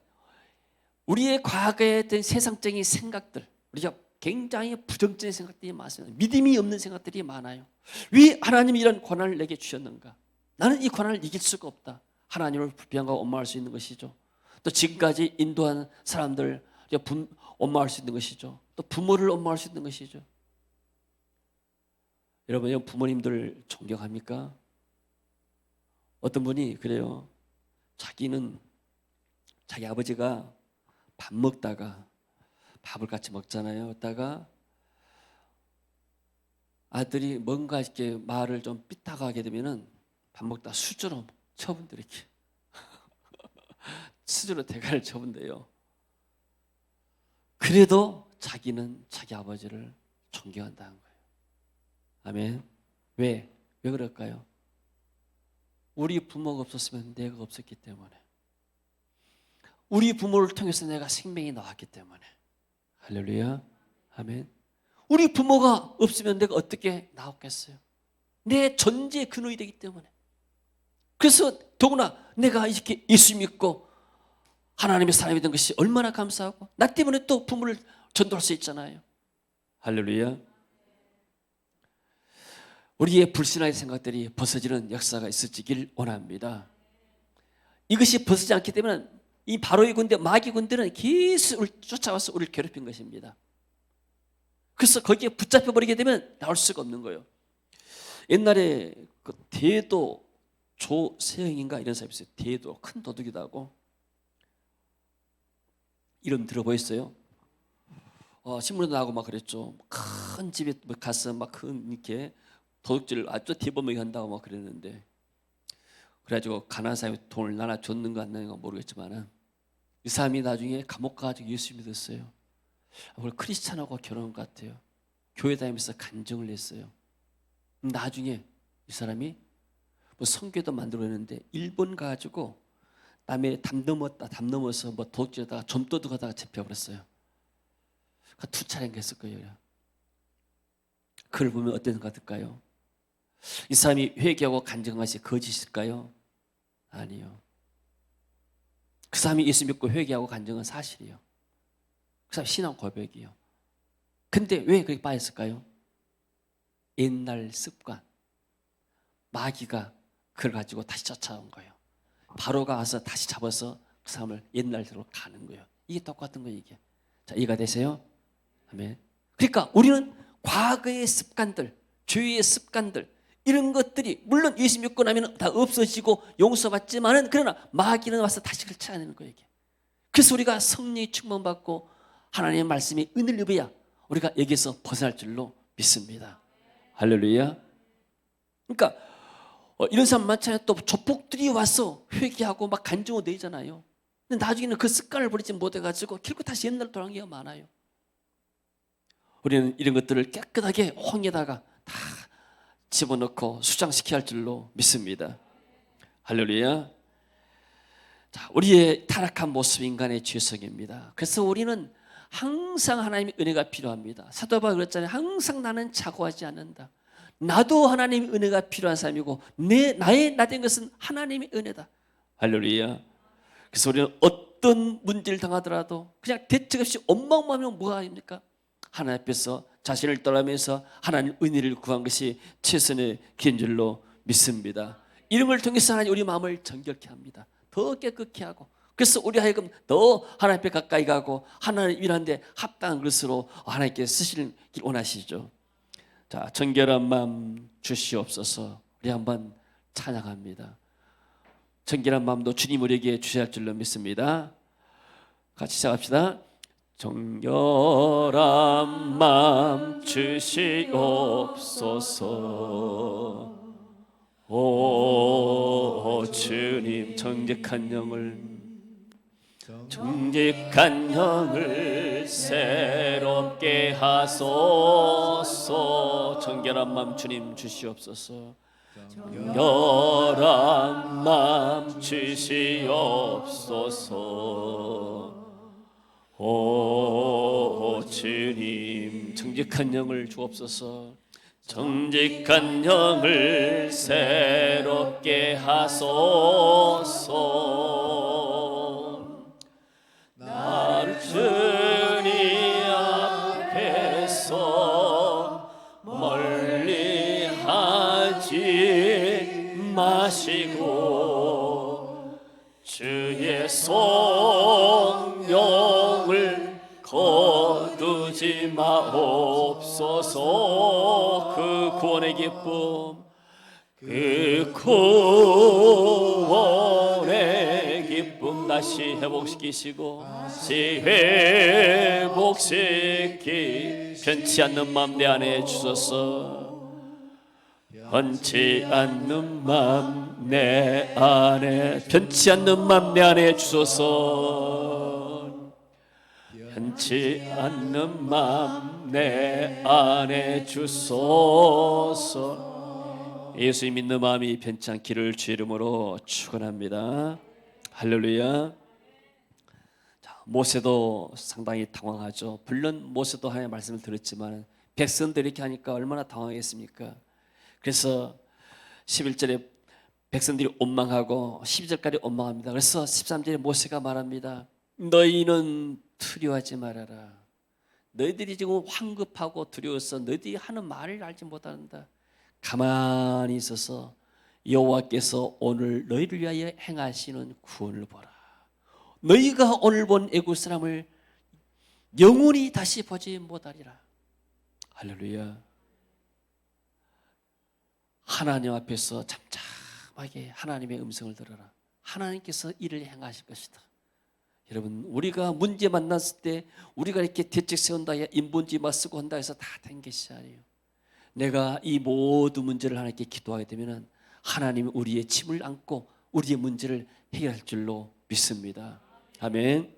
우리의 과거에 된 세상적인 생각들, 우리가 굉장히 부정적인 생각들이 많습니다. 믿음이 없는 생각들이 많아요. 왜 하나님이 이런 고난을 내게 주셨는가? 나는 이 고난을 이길 수가 없다. 하나님을 불평하고 원망할 수 있는 것이죠. 또 지금까지 인도한 사람들 원망할 수 있는 것이죠. 또 부모를 원망할 수 있는 것이죠. 여러분, 부모님들 존경합니까? 어떤 분이 그래요. 자기는 자기 아버지가 밥 먹다가 밥을 같이 먹잖아요. 그러다가 아들이 뭔가 이렇게 말을 좀 삐딱하게 되면은 밥 먹다 수저로 쳐본다 이렇게 수저로 대가를 쳐본대요. 그래도 자기는 자기 아버지를 존경한다는 거예요. 아멘. 왜 그럴까요? 우리 부모가 없었으면 내가 없었기 때문에, 우리 부모를 통해서 내가 생명이 나왔기 때문에. 할렐루야. 아멘. 우리 부모가 없으면 내가 어떻게 나왔겠어요? 내 존재의 근원이 되기 때문에. 그래서 더구나 내가 이렇게 예수 믿고 하나님의 사람이 된 것이 얼마나 감사하고, 나 때문에 또 부모를 전도할 수 있잖아요. 할렐루야. 우리의 불신앙의 생각들이 벗어지는 역사가 있어지길 원합니다. 이것이 벗어지지 않기 때문에 이 바로의 군대, 마귀 군대는 계속 우리를 쫓아와서 우리를 괴롭힌 것입니다. 그래서 거기에 붙잡혀 버리게 되면 나올 수가 없는 거예요. 옛날에 그 대도 조세영인가 이런 사람이 있어요. 대도, 큰 도둑이다 하고. 이름 들어보셨어요? 신문에 나오고 막 그랬죠. 큰 집에 가서 막 큰 이렇게 도둑질을 아주 대범하게 한다고 막 그랬는데, 그래가지고 가난한 사람이 돈을 나눠 줬는가 안 나는가 모르겠지만은 이 사람이 나중에 감옥 가가지고 예수 믿었어요. 오늘 크리스찬하고 결혼한 것 같아요. 교회 다니면서 간증을 했어요. 나중에 이 사람이 뭐 성교도 만들어냈는데 일본 가가지고 남의 담 넘어서 뭐 도둑질하다가 좀도둑하다가 잡혀버렸어요. 두 차례인가 했을 거예요. 그걸 보면 어떤 생각 들까요? 이 사람이 회개하고 간증한 것이 거짓일까요? 아니요. 그 사람이 예수 믿고 회개하고 간증은 사실이에요. 그 사람 신앙 고백이에요. 근데 왜 그렇게 빠졌을까요? 옛날 습관, 마귀가 그걸 가지고 다시 쫓아온 거예요. 바로가 와서 다시 잡아서 그 사람을 옛날대로 가는 거예요. 이게 똑같은 거예요, 이게. 자, 이해가 되세요? 아멘. 그러니까 우리는 과거의 습관들, 죄의 습관들, 이런 것들이 물론 예수 믿고 나면 다 없어지고 용서받지만은, 그러나 마귀는 와서 다시 그걸 찾아내는 거예요, 이게. 그래서 우리가 성령의 충만받고 하나님의 말씀이 은혜를 입어야 우리가 여기서 벗어날 줄로 믿습니다. 할렐루야. 그러니까 이런 사람 많잖아요. 또 조폭들이 와서 회개하고 막 간증을 내잖아요. 근데 나중에는 그 습관을 버리지 못해가지고 결국 다시 옛날로 돌아간 게 많아요. 우리는 이런 것들을 깨끗하게 홍에다가 다 집어넣고 수장시켜야 할 줄로 믿습니다. 할렐루야. 자, 우리의 타락한 모습, 인간의 죄성입니다. 그래서 우리는 항상 하나님의 은혜가 필요합니다. 사도 바울이 그랬잖아요. 항상 나는 자고하지 않는다. 나도 하나님의 은혜가 필요한 사람이고 나 된 것은 하나님의 은혜다. 할렐루야. 그래서 우리는 어떤 문제를 당하더라도 그냥 대책 없이 원망하면 뭐가 아닙니까? 하나님 앞에서 자신을 떠나면서 하나님 은혜를 구한 것이 최선의 긴 줄로 믿습니다. 이런 걸 통해서 하나님 우리 마음을 정결케 합니다. 더 깨끗게 하고, 그래서 우리 하여금 더 하나님 앞에 가까이 가고 하나님 일하는데 합당한 것으로 하나님께 쓰시길 원하시죠. 자, 정결한 마음 주시옵소서. 우리 한번 찬양합니다. 정결한 마음도 주님 우리에게 주셔야 할 줄로 믿습니다. 같이 시작합시다. 정결한 마음 주시옵소서. 오 주님, 정직한 영을 새롭게 하소서. 정결한 마음 주님 주시옵소서. 정결한 마음 주시옵소서. 오 주님, 정직한 영을 주옵소서. 정직한 영을 새롭게 하소서. 나를 주님 앞에서 멀리 하지 마시고 주의 성령을 거두지 마옵소서. 그 구원의 기쁨, 그 구원의 기쁨 다시 회복시키시고, 다시 회복시키 변치 않는 마음 내 안에 주소서. 변치 않는 마음 내 안에, 변치 않는 마음 내 안에 주소서. 변치 않는 마음 내 안에 주소서. 예수 믿는 마음이 변치 않기를 주 이름으로 축원합니다. 할렐루야. 자, 모세도 상당히 당황하죠. 물론 모세도 하나님의 말씀을 들었지만 백성들이 이렇게 하니까 얼마나 당황했습니까? 그래서 11절에 백성들이 원망하고 12절까지 원망합니다. 그래서 13절에 모세가 말합니다. 너희는 두려워하지 말아라. 너희들이 지금 황급하고 두려워서 너희들이 하는 말을 알지 못한다. 가만히 있어서 여호와께서 오늘 너희를 위하여 행하시는 구원을 보라. 너희가 오늘 본 애굽 사람을 영원히 다시 보지 못하리라. 할렐루야. 하나님 앞에서 잠잠하게 하나님의 음성을 들어라. 하나님께서 일을 행하실 것이다. 여러분, 우리가 문제 만났을 때 우리가 이렇게 대책 세운다, 인본지마 쓰고 한다 해서 다 된 것이 아니에요. 내가 이 모든 문제를 하나님께 기도하게 되면 하나님은 우리의 짐을 안고 우리의 문제를 해결할 줄로 믿습니다. 아멘.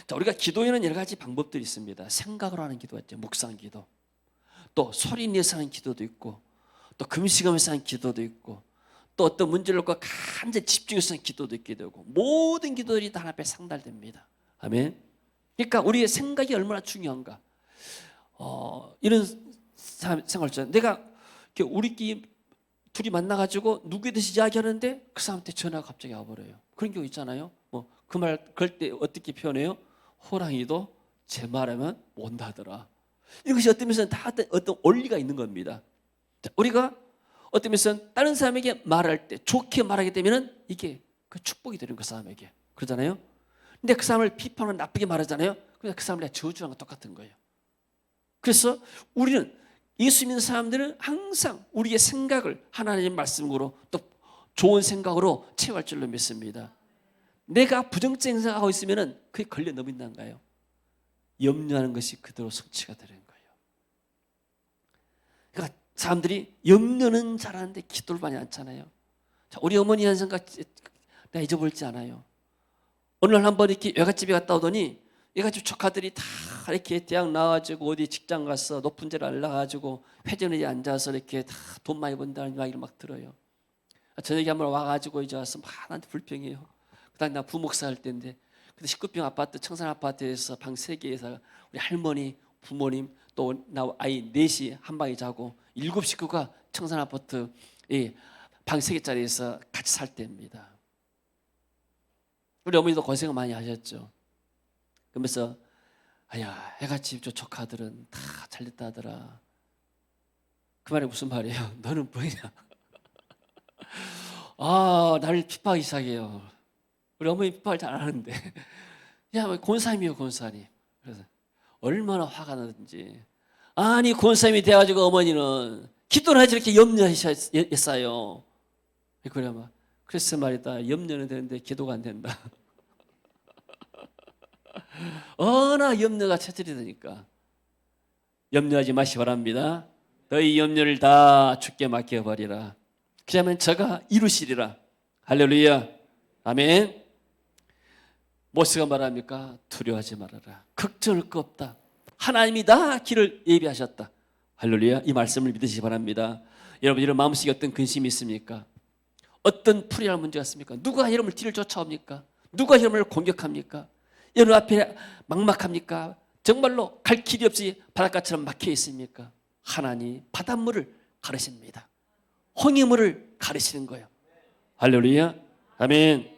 자, 우리가 기도에는 여러 가지 방법들이 있습니다. 생각으로 하는 기도가 있죠. 묵상 기도. 또 소리 내서 하는 기도도 있고, 또 금식하면서 하는 기도도 있고, 또 어떤 문제를 놓고 간절히 집중해서 하는 기도도 있게 되고, 모든 기도들이 다 하나님 앞에 상달됩니다. 아멘. 그러니까 우리의 생각이 얼마나 중요한가. 이런 생각을 했잖아요. 내가 우리끼리 둘이 만나가지고 누구에 대해서 이야기하는데 그 사람한테 전화가 갑자기 와버려요. 그런 경우 있잖아요. 그 말 그럴 때 어떻게 표현해요? 호랑이도 제 말하면 못하더라. 이것이 어떤 면에서는 다 어떤 원리가 있는 겁니다. 자, 우리가 어떤 면에서는 다른 사람에게 말할 때 좋게 말하게 되면 이게 그 축복이 되는 그 사람에게. 그러잖아요. 근데 그 사람을 비판하고 나쁘게 말하잖아요. 그냥 그 사람을 내가 저주하는 건 똑같은 거예요. 그래서 우리는 예수 믿는 사람들은 항상 우리의 생각을 하나님의 말씀으로 또 좋은 생각으로 채워할 줄로 믿습니다. 내가 부정적인 생각하고 있으면 그게 걸려 넘긴다는가요? 염려하는 것이 그대로 성취가 되는 거예요. 그러니까 사람들이 염려는 잘하는데 기도를 많이 않잖아요. 자, 우리 어머니 한 생각 내가 잊어버리지 않아요. 어느 날 한번 이렇게 외갓집에 갔다 오더니 외갓집 조카들이 다 이렇게 대학 나와가지고 어디 직장 가서 높은 데를 올라가가지고 회전에 앉아서 이렇게 다 돈 많이 번다는 이야기를 막 들어요. 저녁에 한번 와가지고 이제 와서 막 나한테 불평해요. 그다음 나 부목사 할 때인데, 근데 19평 아파트, 청산 아파트에서 방 3개에서 우리 할머니, 부모님 또 나 아이 넷이 한 방에 자고 7 식구가 청산 아파트 방 3개짜리에서 같이 살 때입니다. 우리 어머니도 고생을 많이 하셨죠. 그러면서 아야, 애같이 저 조카들은 다 잘됐다 하더라. 그 말이 무슨 말이에요? 너는 뭐냐? 나를 비판하기 시작해요. 우리 어머니 비판을 잘 안 하는데 야, 권사님이요, 권사님. 그래서 얼마나 화가 나든지 아니 권사님이 돼가지고 어머니는 기도를 하지 이렇게 염려했어요. 그래 막 그래서 말이다. 염려는 되는데 기도가 안 된다. 워낙 염려가 체질이 되니까 염려하지 마시 바랍니다. 너희 염려를 다 주께 맡겨버리라. 그러면 저가 이루시리라. 할렐루야. 아멘. 모세가 말합니까? 두려워하지 말아라. 걱정할 거 없다. 하나님이 다 길을 예비하셨다. 할렐루야. 이 말씀을 믿으시기 바랍니다. 여러분 이런 마음속에 어떤 근심이 있습니까? 어떤 풀이할 문제가 있습니까? 누가 여러분을 뒤를 쫓아옵니까? 누가 여러분을 공격합니까? 여러분 앞에 막막합니까? 정말로 갈 길이 없이 바닷가처럼 막혀 있습니까? 하나님 바닷물을 가르십니다. 홍해물을 가르시는 거예요. 할렐루야. 아멘.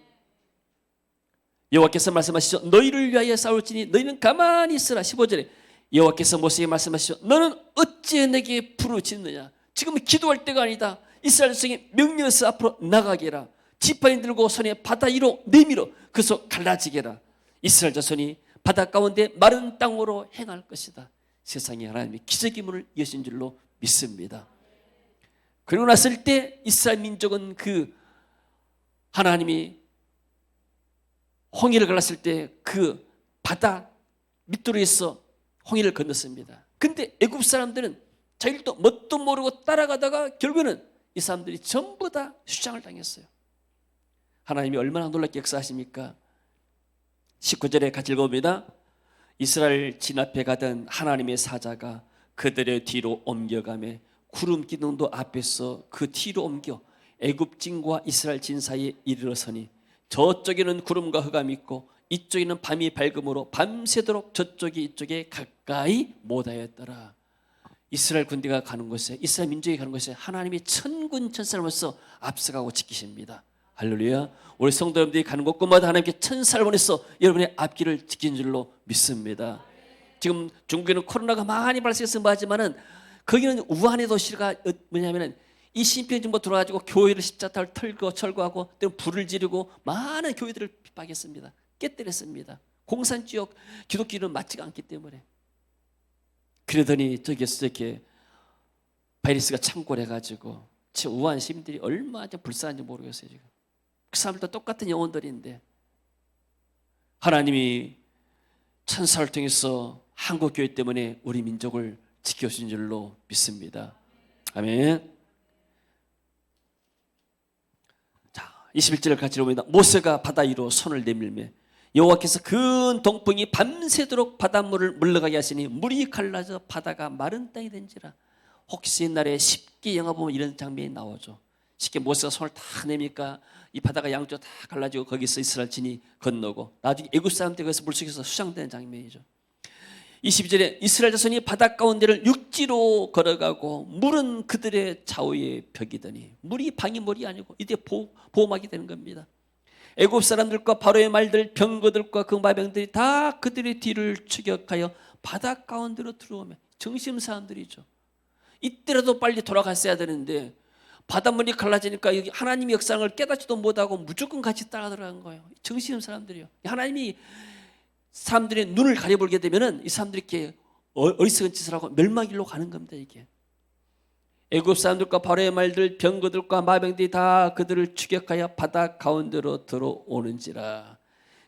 여호와께서 말씀하시죠. 너희를 위하여 싸울지니 너희는 가만히 있으라. 15절에 여호와께서 모세에게 말씀하시죠. 너는 어찌 내게 부르짖느냐. 지금 기도할 때가 아니다. 이스라엘 백성이 명령해서 앞으로 나가게 해라. 지팡이 들고 손에 바다 위로 내밀어 그래서 갈라지게 해라. 이스라엘 자손이 바다 가운데 마른 땅으로 행할 것이다. 세상에 하나님이 기적의 문을 여신 줄로 믿습니다. 그리고 났을 때 이스라엘 민족은 그 하나님이 홍해를 갈랐을 때 그 바다 밑으로에서 홍해를 건넜습니다. 근데 애굽 사람들은 자기들도 뭣도 모르고 따라가다가 결국에는 이 사람들이 전부 다 수장을 당했어요. 하나님이 얼마나 놀랍게 역사하십니까? 19절에 같이 읽어봅니다. 이스라엘 진 앞에 가던 하나님의 사자가 그들의 뒤로 옮겨가며 구름 기둥도 앞에서 그 뒤로 옮겨 애굽 진과 이스라엘 진 사이에 이르러서니 저쪽에는 구름과 흑암이 있고 이쪽에는 밤이 밝음으로 밤새도록 저쪽이 이쪽에 가까이 못하였더라. 이스라엘 군대가 가는 곳에 이스라엘 민족이 가는 곳에 하나님이 천군 천사로서 앞서가고 지키십니다. 할렐루야. 우리 성도 여러분들이 가는 곳곳마다 하나님께 천사를 보내서 여러분의 앞길을 지킨 줄로 믿습니다. 지금 중국에는 코로나가 많이 발생해서 뭐하지만은 거기는 우한의 도시가 뭐냐면은 이 신병정부 들어가지고 교회를 십자가를 털고 철거하고 때로 불을 지르고 많은 교회들을 핍박했습니다. 깨뜨렸습니다. 공산지역 기독교는 맞지가 않기 때문에. 그러더니 저기서 이렇게 바이러스가 창궐해가지고 우한 시민들이 얼마나 불쌍한지 모르겠어요. 지금 그 사람들도 똑같은 영혼들인데 하나님이 천사를 통해서 한국 교회 때문에 우리 민족을 지켜주신 줄로 믿습니다. 아멘. 자, 21절을 같이 읽어봅니다. 모세가 바다 위로 손을 내밀매 여호와께서 큰 동풍이 밤새도록 바닷물을 물러가게 하시니 물이 갈라져 바다가 마른 땅이 된지라. 혹시 옛날에 쉽게 영화 보면 이런 장면이 나오죠. 쉽게 모세가 손을 다 내미니까 이 바다가 양쪽 다 갈라지고 거기서 이스라엘 진이 건너고 나중에 애굽 사람들이 거기서 물속에서 수장되는 장면이죠. 22절에 이스라엘 자손이 바다 가운데를 육지로 걸어가고 물은 그들의 좌우에 벽이더니 물이 방위물이 아니고 이제 보호막이 되는 겁니다. 애굽 사람들과 바로의 말들 병거들과 그 마병들이 다 그들의 뒤를 추격하여 바다 가운데로 들어오면 정신 사람들이죠. 이때라도 빨리 돌아갔어야 되는데 바닷물이 갈라지니까 여기 하나님의 역사를 깨닫지도 못하고 무조건 같이 따라 들어간 거예요. 정신 사람들이요. 하나님이 사람들의 눈을 가려보게 되면은 이 사람들이 이렇게 어리석은 짓을 하고 멸망길로 가는 겁니다. 이게 애굽 사람들과 바로의 말들 병거들과 마병들이 다 그들을 추격하여 바다 가운데로 들어오는지라.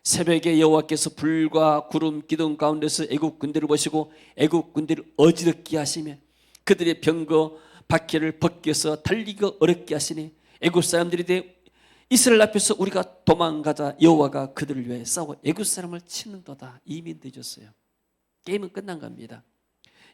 새벽에 여호와께서 불과 구름 기둥 가운데서 애굽 군대를 보시고 애굽 군대를 어지럽게 하시며 그들의 병거 바퀴를 벗겨서 달리기 어렵게 하시니 애굽 사람들이 이스라엘 앞에서 우리가 도망가자 여호와가 그들을 위해 싸워 애굽 사람을 치는도다. 이미 늦었어요. 게임은 끝난 겁니다.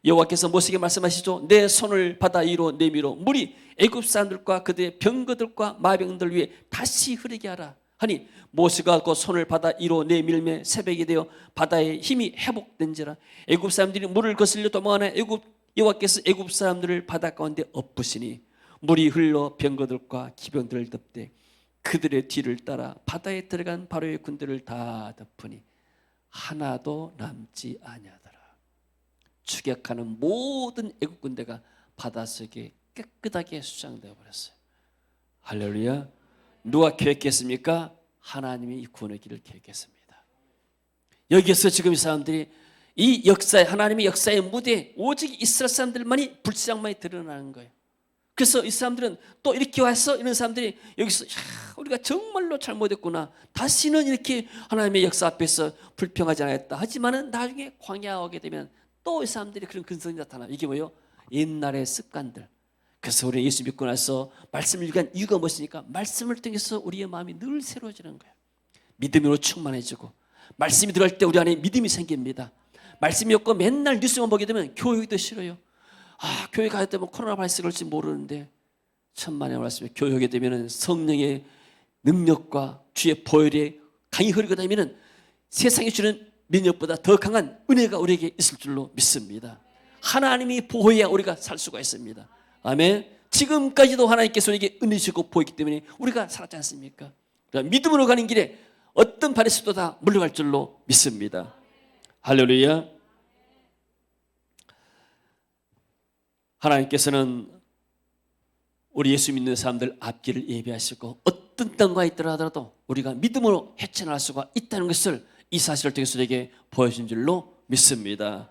여호와께서 모세에게 말씀하시죠. 내 손을 바다 위로 내밀어 물이 애굽 사람들과 그들의 병거들과 마병들 위에 다시 흐르게 하라 하니 모세가 그 손을 바다 위로 내밀매 새벽이 되어 바다의 힘이 회복된지라. 애굽 사람들이 물을 거슬려 도망하는 여호와께서 애굽 사람들을 바다 가운데 엎으시니 물이 흘러 병거들과 기병들을 덮되 그들의 뒤를 따라 바다에 들어간 바로의 군대를 다 덮으니 하나도 남지 아니하더라. 추격하는 모든 애국 군대가 바닷속에 깨끗하게 수장되어 버렸어요. 할렐루야. 누가 계획했습니까? 하나님이 이 구원의 길을 계획했습니다. 여기에서 지금 이 사람들이 이 역사에, 하나님의 역사의 무대에 오직 이스라엘 사람들만이 불시장만이 드러나는 거예요. 그래서 이 사람들은 또 이렇게 와서 이런 사람들이 여기서 우리가 정말로 잘못했구나, 다시는 이렇게 하나님의 역사 앞에서 불평하지 않았다 하지만은 나중에 광야 오게 되면 또 이 사람들이 그런 근성이 나타나. 이게 뭐예요? 옛날의 습관들. 그래서 우리 예수 믿고 나서 말씀을 읽은 이유가 무엇입니까? 말씀을 통해서 우리의 마음이 늘 새로워지는 거예요. 믿음으로 충만해지고, 말씀이 들어갈 때 우리 안에 믿음이 생깁니다. 말씀이 없고 맨날 뉴스만 보게 되면 교육도 싫어요. 교회 가야 되면 코로나 발생할지 모르는데, 천만의 말씀에 교육하게 되면 성령의 능력과 주의 보혈에 강이 흐르고 다니면 세상이 주는 능력보다 더 강한 은혜가 우리에게 있을 줄로 믿습니다. 하나님이 보호해야 우리가 살 수가 있습니다. 아멘. 지금까지도 하나님께서 우리에게 은혜 주시고 보이기 때문에 우리가 살았지 않습니까? 믿음으로 가는 길에 어떤 바리새도 다 물러갈 줄로 믿습니다. 할렐루야. 하나님께서는 우리 예수 믿는 사람들 앞길을 예비하시고 어떤 땅과 있더라 하더라도 우리가 믿음으로 헤쳐나갈 수가 있다는 것을 이 사실을 통해서 우리에게 보여준 줄로 믿습니다.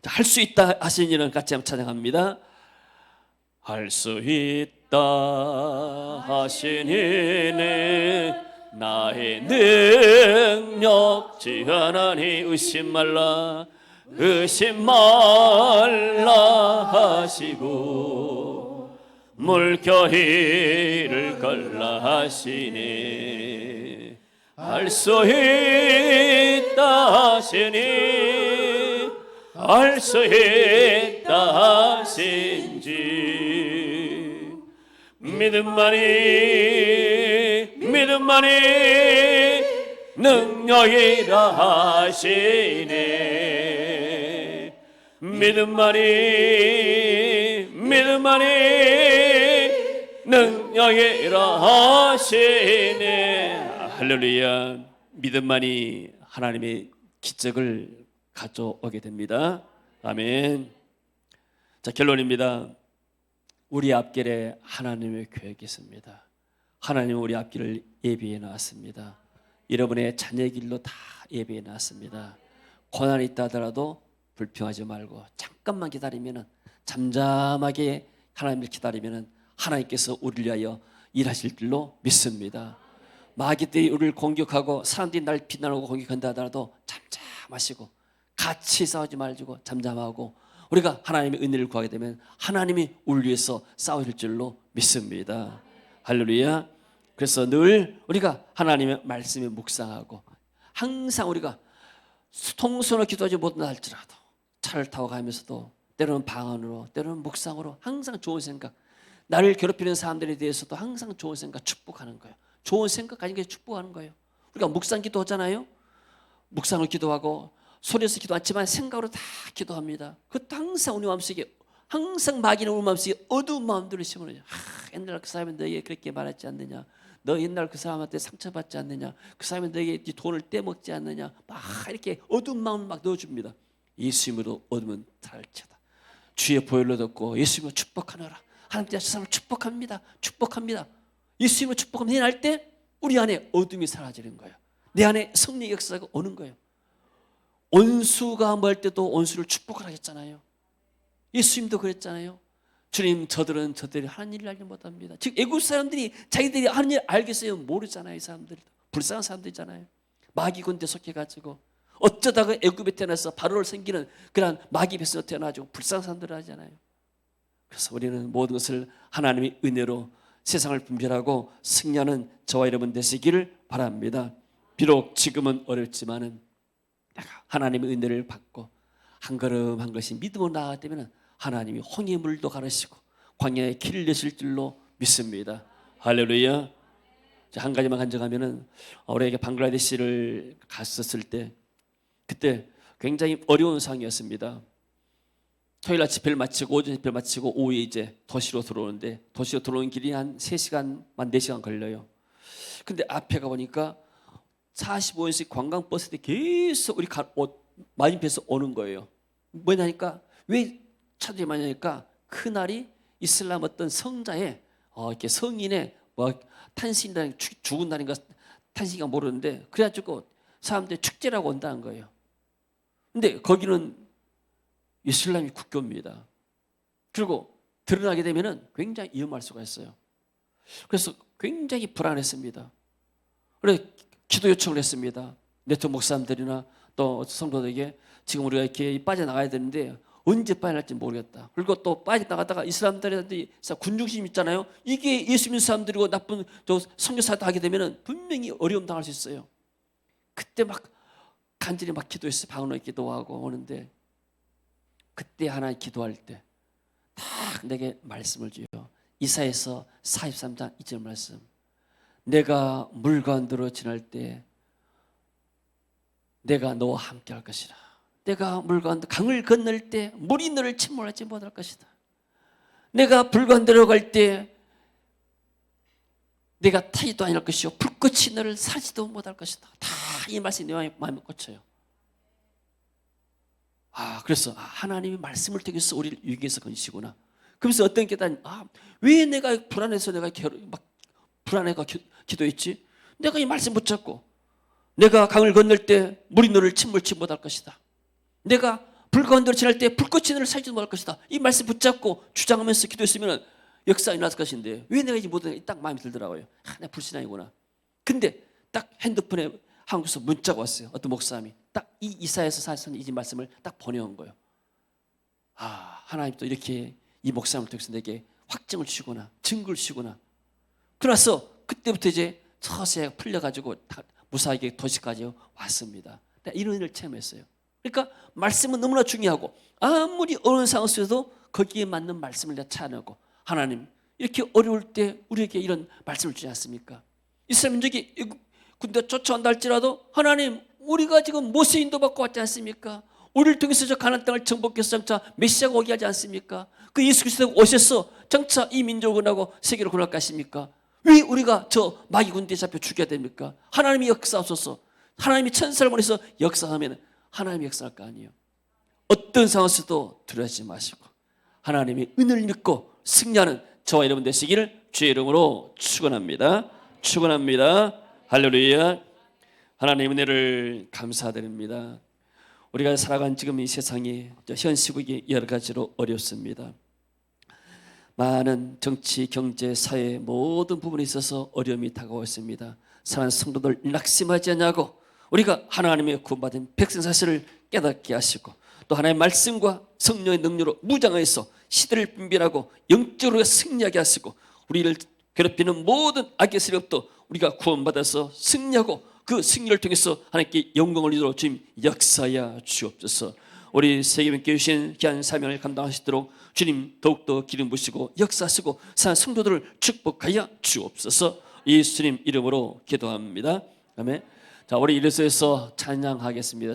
할 수 있다 하시는 일은 같이 한번 찬양합니다. 할 수 있다 하신 이는 나의 능력 지하나니 의심 말라 하시고 물결을 갈라 하시니 할 수 있다 하시니 할 수 있다 하신지 믿음만이 능력이라 하시네. 믿음만이 능력이라 하시네. 할렐루야. 믿음만이 하나님의 기적을 가져오게 됩니다. 아멘. 자, 결론입니다. 우리 앞길에 하나님의 계획이 있습니다. 하나님은 우리 앞길을 예비해 놨습니다. 여러분의 자녀의 길로 다 예비해 놨습니다. 고난이 있다 하더라도 불평하지 말고 잠깐만 기다리면, 잠잠하게 하나님을 기다리면 하나님께서 우리를 위하여 일하실 줄로 믿습니다. 마귀들이 우리를 공격하고 사람들이 날 비난하고 공격한다 하더라도 잠잠하시고 같이 싸우지 말고 잠잠하고 우리가 하나님의 은혜를 구하게 되면 하나님이 우리 위해서 싸우실 줄로 믿습니다. 할렐루야. 그래서 늘 우리가 하나님의 말씀에 묵상하고, 항상 우리가 통성으로 기도하지 못할지라도 차를 타고 가면서도 때로는 방언으로 때로는 묵상으로 항상 좋은 생각, 나를 괴롭히는 사람들에 대해서도 항상 좋은 생각 축복하는 거예요. 좋은 생각 가진 게 축복하는 거예요. 우리가 묵상 기도하잖아요. 묵상을 기도하고 소리에서 기도하지만 생각으로 다 기도합니다. 그것도 항상 우리 마음속에, 항상 마귀는 우리 마음속에 어두운 마음들을 심어놓죠. 옛날 그 사람이 너에게 그렇게 말했지 않느냐, 너 옛날 그 사람한테 상처받지 않느냐, 그 사람이 너에게 돈을 떼먹지 않느냐, 막 이렇게 어두운 마음을 막 넣어줍니다. 예수님으로 어두운 탈치다. 주의 보혈로 덮고 예수님으로 축복하노라. 하나님께서 저 사람을 축복합니다. 예수님으로 축복하면 날 때 우리 안에 어둠이 사라지는 거예요. 내 안에 성령의 역사가 오는 거예요. 온수가 멀 때도 온수를 축복을 하셨잖아요. 예수님도 그랬잖아요. 주님, 저들이 하는 일을 알지 못합니다. 즉 애국 사람들이 자기들이 하는 일 알겠어요? 모르잖아요. 이 사람들 불쌍한 사람들이잖아요. 마귀 군대 속해가지고 어쩌다가 애굽에 태어나서 바로를 섬기는 그런 마귀 백성으로 태어나가지고 불쌍한 사람들을 하잖아요. 그래서 우리는 모든 것을 하나님의 은혜로 세상을 분별하고 승리하는 저와 여러분 되시기를 바랍니다. 비록 지금은 어렵지만은 내가 하나님의 은혜를 받고 한 걸음 한 것이 믿음으로 나아가면 하나님이 홍해 물도 가르시고 광야에 길을 내실 줄로 믿습니다. 할렐루야. 한 가지만 간증하면은 우리에게 방글라데시를 갔었을 때, 그때 굉장히 어려운 상황이었습니다. 토요일 아침 집회를 마치고 오전 집회를 마치고 오후에 이제 도시로 들어오는데, 도시로 들어오는 길이 한 3시간, 4시간 걸려요. 근데 앞에 가보니까 45인씩 관광버스들이 계속 우리 맞은편에서 오는 거예요. 뭐냐니까, 왜 차들이 많이 오니까 그날이 이슬람 어떤 성자의 이렇게 성인의 탄신이라는 죽은 날인가 탄신인가 모르는데, 그래가지고 사람들이 축제라고 온다는 거예요. 근데 거기는 이슬람이 국교입니다. 그리고 드러나게 되면은 굉장히 위험할 수가 있어요. 그래서 굉장히 불안했습니다. 그래서 기도 요청을 했습니다. 네트워크 목사님들이나 또 성도들에게 지금 우리가 이렇게 빠져나가야 되는데 언제 빠져나갈지 모르겠다. 그리고 또 빠져나가다가 이 사람들한테 군중심 있잖아요. 이게 예수 믿는 사람들이고 나쁜 선교사도 하게 되면 분명히 어려움 당할 수 있어요. 그때 막 간절히 막 기도했어요. 방언으로 기도하고 오는데 그때 하나님 기도할 때 딱 내게 말씀을 줘요. 이사야서 43장 2절 말씀. 내가 물 가운데로 지날 때 내가 너와 함께 할 것이라. 내가 물 가운데 강을 건널 때 물이 너를 침몰하지 못할 것이다. 내가 불 가운데로 갈 때 내가 타지도 아니할 것이요 불꽃이 너를 사지도 못할 것이다. 다 이 말씀이 내 마음에 꽂혀요. 그래서 하나님이 말씀을 통해서 우리를 위기에서 건지시구나. 그러면서 어떤 깨달음, 왜 내가 불안해서 내가 막 불안해가 기도했지? 내가 이 말씀 붙잡고 내가 강을 건널 때 물이 너를 침몰치 못할 것이다. 내가 불 가운데로 지날 때 불꽃이 너를 살지도 못할 것이다. 이 말씀 붙잡고 주장하면서 기도했으면 역사가 일어났을 것인데 왜 내가 이제 못하는지 딱 마음이 들더라고요. 내가 불신앙이구나. 근데 딱 핸드폰에 한국에서 문자가 왔어요. 어떤 목사님이 딱 이 이사야서 43장 이 말씀을 딱 보내온 거예요. 하나님 또 이렇게 이 목사님을 통해서 내게 확증을 주시구나, 증거를 주시구나. 그래서 그때부터 이제 서서히 풀려가지고 무사하게 도시까지 왔습니다. 이런 일을 체험했어요. 그러니까 말씀은 너무나 중요하고 아무리 어려운 상황 속에서도 거기에 맞는 말씀을 내가 찾아내고 하나님 이렇게 어려울 때 우리에게 이런 말씀을 주지 않습니까? 이스라엘 민족이 군대 쫓아온다 할지라도 하나님 우리가 지금 모세 인도받고 왔지 않습니까? 우리를 통해서 저 가나안 땅을 정복해서 장차 메시아가 오게 하지 않습니까? 그 예수 그리스도가 오셔서 장차 이 민족을 하고 세계를 구원할 것입니까? 왜 우리가 저 마귀 군대에 잡혀 죽여야 됩니까? 하나님이 역사하소서. 하나님이 천사를 보내서 역사하면 하나님이 역사할 거 아니에요. 어떤 상황에서도 두려워하지 마시고 하나님의 은혜를 믿고 승리하는 저와 여러분 되시기를 주의 이름으로 축원합니다. 축원합니다. 할렐루야. 하나님의 은혜를 감사드립니다. 우리가 살아간 지금 이 세상이 현 시국이 여러 가지로 어렵습니다. 많은 정치, 경제, 사회 모든 부분에 있어서 어려움이 다가오고 있습니다. 사랑하는 성도들 낙심하지 않냐고 우리가 하나님의 구원받은 백성 사실을 깨닫게 하시고 또 하나님의 말씀과 성령의 능력으로 무장해서 시대를 분별하고 영적으로 승리하게 하시고 우리를 괴롭히는 모든 악의 세력도 우리가 구원받아서 승리하고 그 승리를 통해서 하나님께 영광을 이루어 주님 역사하여 주옵소서. 우리 세계민교회 주신 귀한 사명을 감당하시도록 주님 더욱더 기름 부으시고 역사하시고 사는 성도들을 축복하여 주옵소서. 예수님 이름으로 기도합니다. 아멘. 자, 우리 이래서에서 찬양하겠습니다.